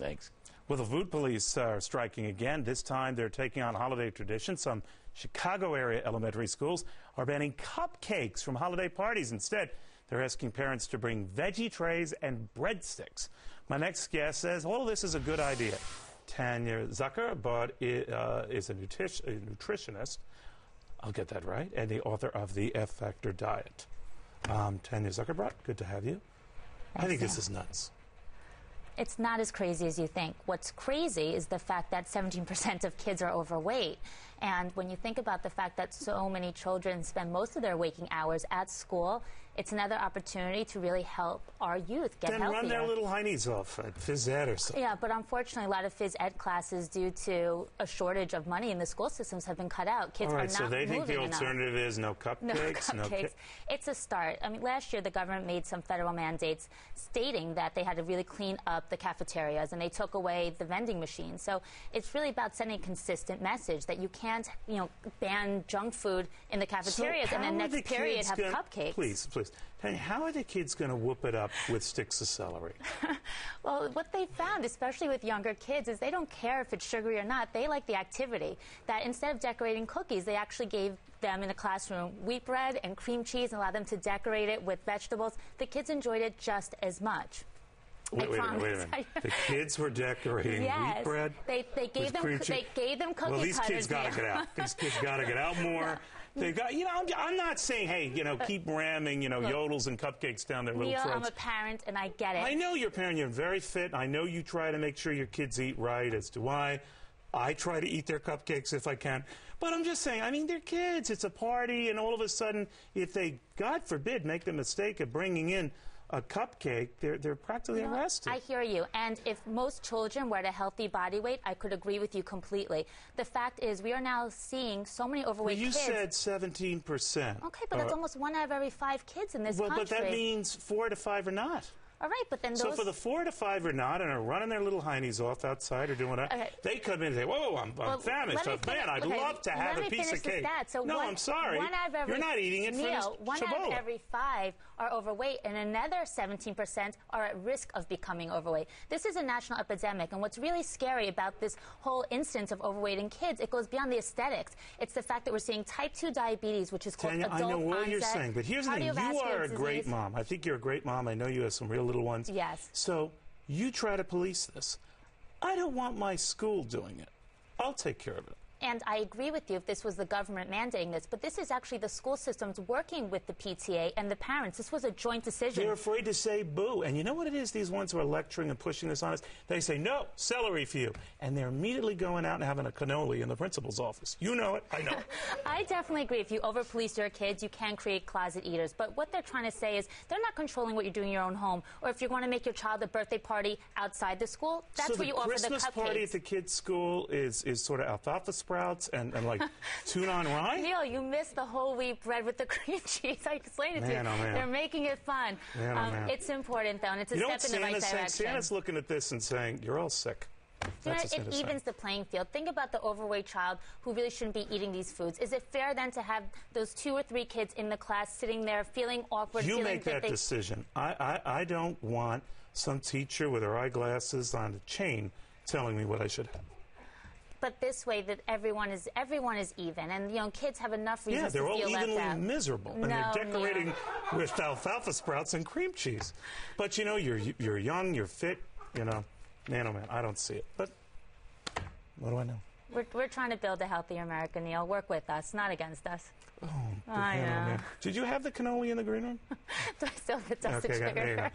Thanks. Well, the food police are striking again. This time they're taking on holiday tradition. Some Chicago area elementary schools are banning cupcakes from holiday parties. Instead, they're asking parents to bring veggie trays and breadsticks. My next guest says all of this is a good idea. Tanya Zuckerbrot is a nutritionist. I'll get that right. And the author of the F Factor Diet. Tanya Zuckerbrot, good to have you. I think this is nuts. It's not as crazy as you think. What's crazy is the fact that 17% of kids are overweight. And when you think about the fact that so many children spend most of their waking hours at school, it's another opportunity to really help our youth get healthier. Then run their little heinies off at phys ed or something. Yeah, but unfortunately, a lot of phys ed classes, due to a shortage of money in the school systems, have been cut out. Kids are not moving enough. So they think the alternative is no cupcakes? No cupcakes. It's a start. I mean, last year the government made some federal mandates stating that they had to really clean up the cafeterias, and they took away the vending machines. So it's really about sending a consistent message that you can't, ban junk food in the cafeterias and then next period have cupcakes. Please. Tanya, how are the kids going to whoop it up with sticks of celery? Well, what they found, especially with younger kids, is they don't care if it's sugary or not. They like the activity. That instead of decorating cookies, they actually gave them in the classroom wheat bread and cream cheese and allowed them to decorate it with vegetables. The kids enjoyed it just as much. Wait a minute. The kids were decorating wheat bread. They gave them cookie Well, these cutters. kids got to get out. These kids got to get out more. They got, I'm not saying, hey, keep ramming, yodels and cupcakes down their little Neil, throats. I'm a parent, and I get it. I know you're a parent. You're very fit. I know you try to make sure your kids eat right, as do I. I try to eat their cupcakes if I can. But I'm just saying, they're kids. It's a party, and all of a sudden, if they, God forbid, make the mistake of bringing in a cupcake, they're practically arrested. I hear you. And if most children were at a healthy body weight, I could agree with you completely. The fact is, we are now seeing so many overweight kids. You said 17%. Okay, but that's almost 1 out of every 5 kids in this country. But that means 4 to 5 are not. All right, but then those... So for the 4 to 5 are not and are running their little heinies off outside or doing what, they come in and say, whoa, I'm famished. Man, I'd love to have a piece of cake. So no, I'm sorry. You're not eating it. Neil, 1 out of every 5 are overweight, and another 17% are at risk of becoming overweight. This is a national epidemic, and what's really scary about this whole instance of overweight in kids, it goes beyond the aesthetics. It's the fact that we're seeing type 2 diabetes, which is called Tanya, adult I know what onset you're saying, but here's the thing. You are a great mom. I think you're a great mom. I know you have some real little ones. Yes. So you try to police this. I don't want my school doing it. I'll take care of it. And I agree with you if this was the government mandating this, but this is actually the school systems working with the PTA and the parents. This was a joint decision. They're afraid to say boo. And you know what it is, these ones who are lecturing and pushing this on us? They say, no, celery for you. And they're immediately going out and having a cannoli in the principal's office. You know it. I know it. I definitely agree. If you over-police your kids, you can create closet eaters. But what they're trying to say is they're not controlling what you're doing in your own home. Or if you want to make your child a birthday party outside the school, that's where you offer the cupcakes. So the Christmas party at the kids' school is sort of alfalfa sprouts and like tuna on rye? Neil, you missed the whole wheat bread with the cream cheese. I explained it to you. Man. They're making it fun. Man. It's important, though, and it's a step in the right direction. Santa's looking at this and saying, you're all sick. It evens the playing field. Think about the overweight child who really shouldn't be eating these foods. Is it fair then to have those 2 or 3 kids in the class sitting there feeling awkward? You make that decision. I don't want some teacher with her eyeglasses on a chain telling me what I should have. But this way that everyone is even, and kids have enough reasons to feel left out. Yeah, they're all evenly miserable, and they're decorating with alfalfa sprouts and cream cheese. But you're young, you're fit, man, oh man, I don't see it. But what do I know? We're trying to build a healthier America, Neil. Work with us, not against us. Oh, I know. Did you have the cannoli in the green room? Do I still have the dusted sugar? There you go.